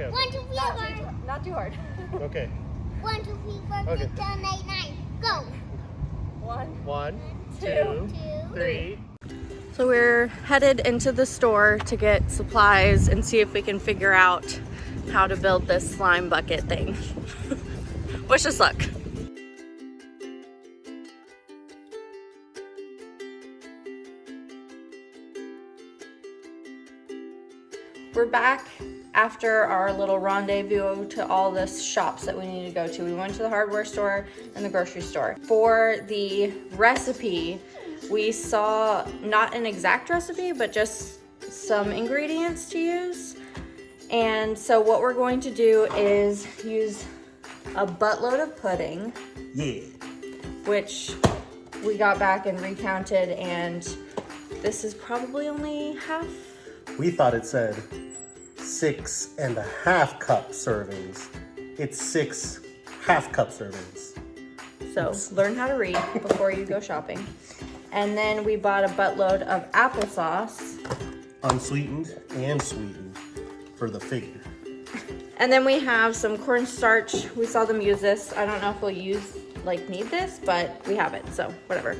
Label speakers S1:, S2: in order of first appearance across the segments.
S1: Okay.
S2: 1, 2, 3, 4.
S3: Not too hard.
S1: Okay.
S2: 1, 2, 3, 4,
S1: Okay.
S2: 5, 6, 7, 8, 9. Go.
S1: 1, 2,
S2: 2,
S1: 3.
S3: So we're headed into the store to get supplies and see if we can figure out how to build this slime bucket thing. Wish us luck. We're back after our little rendezvous to all the shops that we need to go to. We went to the hardware store and the grocery store. For the recipe, we saw not an exact recipe, but just some ingredients to use. And so what we're going to do is use a buttload of pudding.
S1: Yeah.
S3: Which we got back and recounted, and this is probably only half.
S1: We thought it said 6.5 cup servings. It's 6 half-cup servings.
S3: So learn how to read before you go shopping. And then we bought a buttload of applesauce.
S1: Unsweetened and sweetened for the figure.
S3: And then we have some cornstarch. We saw them use this. I don't know if we'll need this, but we have it, so whatever.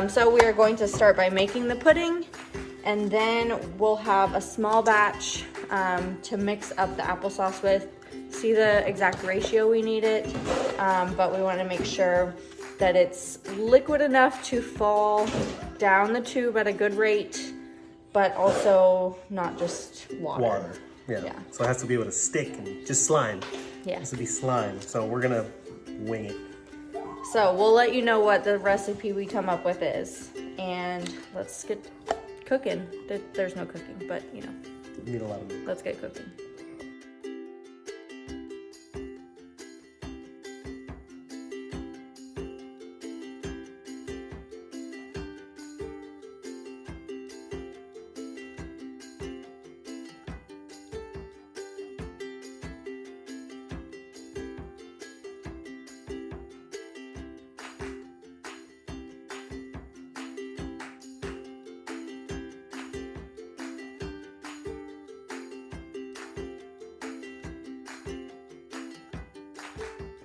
S3: So we are going to start by making the pudding, and then we'll have a small batch to mix up the applesauce with. See the exact ratio we need it, but we want to make sure that it's liquid enough to fall down the tube at a good rate, but also not just water.
S1: Water. Yeah. So it has to be able to stick and just slime.
S3: Yeah.
S1: It has to be slime. So we're gonna wing it.
S3: So we'll let you know what the recipe we come up with is, and let's get cooking. There's no cooking, but you know.
S1: We need a lot of meat.
S3: Let's get cooking.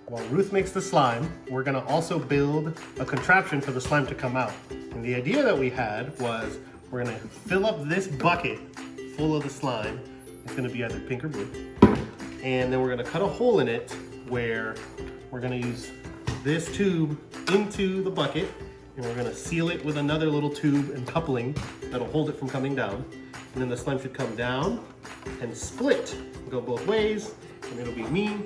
S1: While Ruth makes the slime, we're gonna also build a contraption for the slime to come out. And the idea that we had was we're gonna fill up this bucket full of the slime. It's gonna be either pink or blue. And then we're gonna cut a hole in it where we're gonna use this tube into the bucket, and we're gonna seal it with another little tube and coupling that'll hold it from coming down. And then the slime should come down and split, go both ways, and it'll be me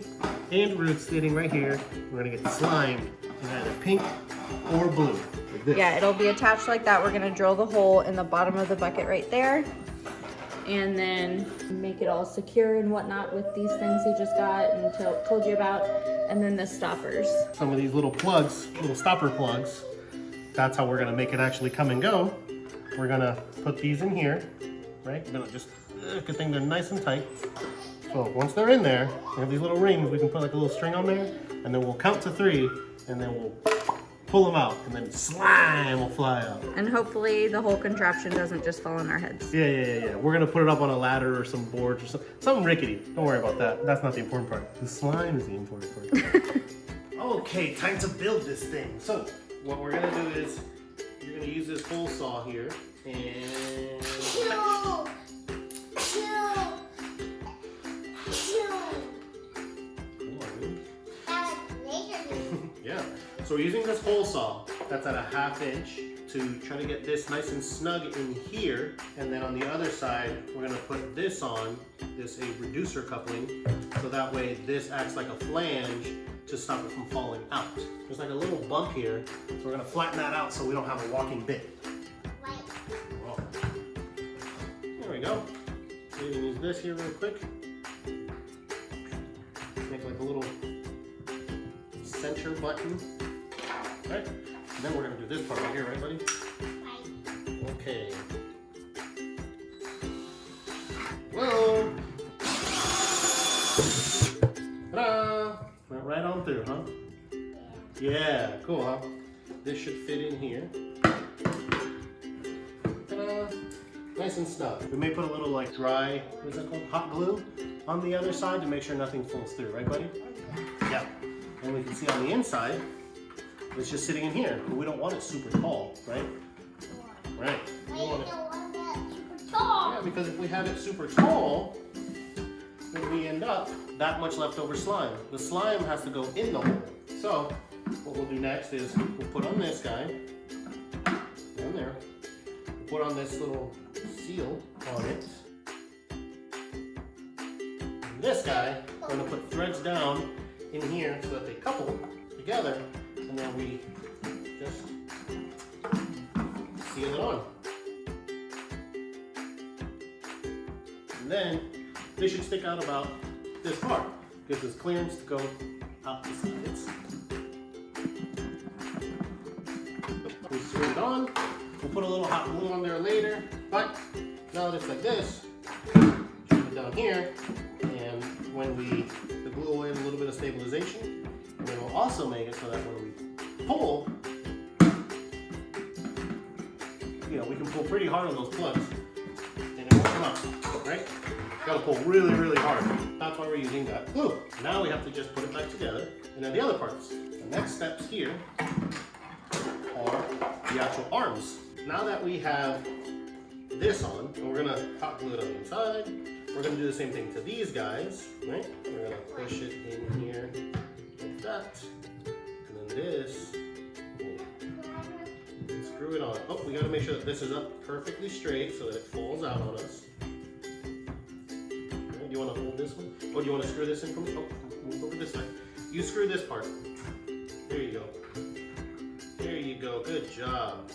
S1: and Ruth sitting right here. We're gonna get the slime in either pink or blue, like this.
S3: Yeah, it'll be attached like that. We're gonna drill the hole in the bottom of the bucket right there, and then make it all secure and whatnot with these things he just got and told you about, and then the stoppers.
S1: Some of these little plugs, little stopper plugs, that's how we're gonna make it actually come and go. We're gonna put these in here, right? We're gonna just, good thing they're nice and tight. So once they're in there, we have these little rings, we can put like a little string on there, and then we'll count to 3, and then we'll pull them out, and then slime will fly out.
S3: And hopefully the whole contraption doesn't just fall on our heads.
S1: Yeah. We're gonna put it up on a ladder or some boards or something rickety. Don't worry about that. That's not the important part. The slime is the important part. Okay, time to build this thing. So what we're gonna do is, you're gonna use this hole saw here, and... Yeah, so we're using this hole saw that's at a 1/2 inch to try to get this nice and snug in here, and then on the other side we're going to put this on, a reducer coupling, so that way this acts like a flange to stop it from falling out. There's like a little bump here, so we're going to flatten that out so we don't have a walking bit. Whoa. There we go. So you can use this here real quick. Make like a little center button. Okay, and then we're gonna do this part right here, right, buddy? Right. Okay. Whoa! Ta-da! Went right on through, huh? Yeah, cool, huh? This should fit in here. Ta-da! Nice and snug. We may put a little like dry, what is that called? Hot glue on the other side to make sure nothing falls through, right, buddy? Yeah. And we can see on the inside, it's just sitting in here. But we don't want it super tall, right? Right. We
S2: Why
S1: want
S2: you
S1: it.
S2: don't want that super tall?
S1: Yeah, because if we have it super tall, then we end up that much leftover slime. The slime has to go in the hole. So what we'll do next is we'll put on this guy, down there. We'll put on this little seal on it. And this guy, we're gonna put threads down in here so that they couple together, and then we just seal it on. And then they should stick out about this far. Gives us clearance to go out the sides. We screw it on. We'll put a little hot glue on there later, but now that it's like this, shove it down here, and when the glue will add a little bit of stabilization, and then we'll also make it so that when we pull, we can pull pretty hard on those plugs, and it won't come out, right? Gotta pull really, really hard. That's why we're using that glue. Now we have to just put it back together, and then the other parts. The next steps here are the actual arms. Now that we have this on, and we're gonna hot glue it on the inside, we're gonna do the same thing to these guys, right? We're gonna push it in here like that, and then this, screw it on. Oh, we gotta make sure that this is up perfectly straight so that it falls out on us. Okay, do you wanna hold this one? Oh, do you wanna screw this in for me? Oh, move over this side. You screw this part. There you go. There you go, good job.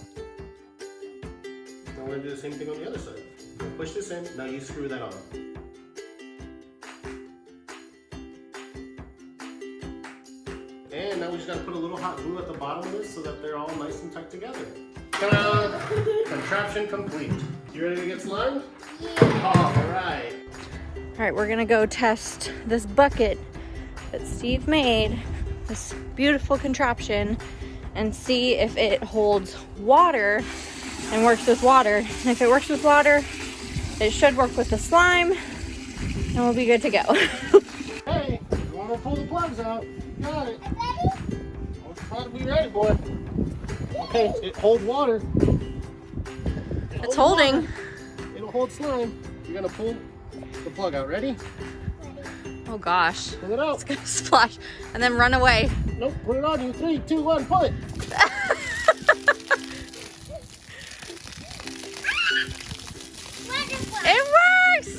S1: Now we're gonna do the same thing on the other side. Push this in, now you screw that on. And now we just gotta put a little hot glue at the bottom of this so that they're all nice and tight together. Ta-da! Contraption complete. You ready to get slimed?
S2: Yeah.
S1: All right.
S3: All right, we're gonna go test this bucket that Steve made, this beautiful contraption, and see if it holds water and works with water. And if it works with water, it should work with the slime, and we'll be good to go.
S1: Hey, you wanna pull the plugs out? You got it.
S2: Ready?
S1: Try to be ready, boy. Okay, it holds water.
S3: It's holding.
S1: Water. It'll hold slime. You're gonna pull the plug out. Ready?
S3: Oh gosh,
S1: Pull it out.
S3: it's gonna splash and then run away.
S1: Nope, put it on you. 3, 2, 1, pull it.
S2: Wonderful.
S3: It works!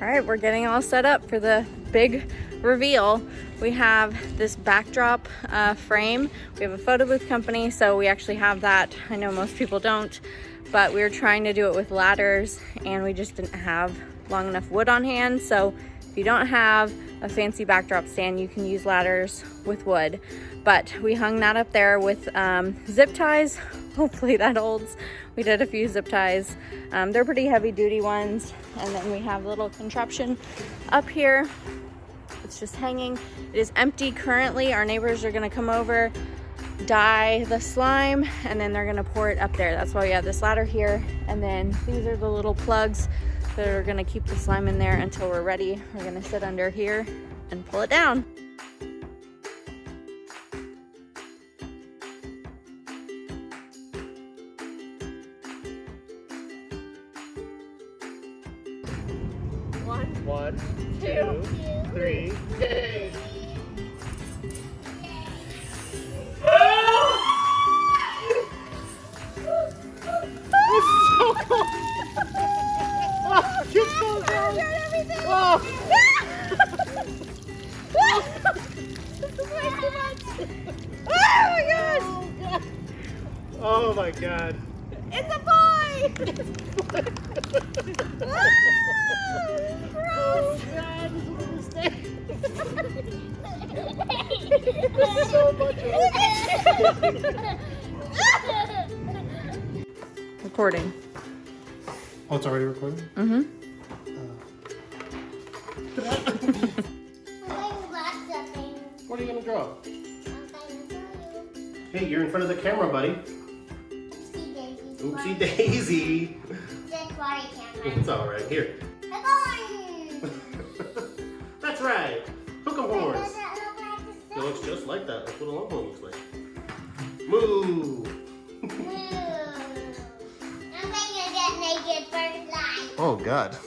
S3: All right, we're getting all set up for the big reveal. We have this backdrop frame. We have a photo booth company, so we actually have that. I know most people don't, but we were trying to do it with ladders and we just didn't have long enough wood on hand. So if you don't have a fancy backdrop stand, you can use ladders with wood. But we hung that up there with zip ties. Hopefully that holds. We did a few zip ties. They're pretty heavy duty ones. And then we have a little contraption up here. It's just hanging. It is empty currently. Our neighbors are gonna come over, dye the slime, and then they're gonna pour it up there. That's why we have this ladder here. And then these are the little plugs that are gonna keep the slime in there until we're ready. We're gonna sit under here and pull it down.
S1: One, 2, 3, yay! Oh my god.
S3: It's a boy!
S1: Oh god, this is a mistake. There's so much
S3: Recording.
S1: Oh, it's already recording?
S3: Mm-hmm.
S1: What are you gonna draw?
S2: I'm gonna show you.
S1: Hey, you're in front of the camera, buddy.
S2: Oopsie daisy.
S1: Oopsie daisy.
S2: Just water camera.
S1: It's all right. Here. That's right. Hook 'em horns. It looks just like that. That's what a longhorn looks like. Moo.
S2: I'm gonna get naked for life.
S1: Oh God.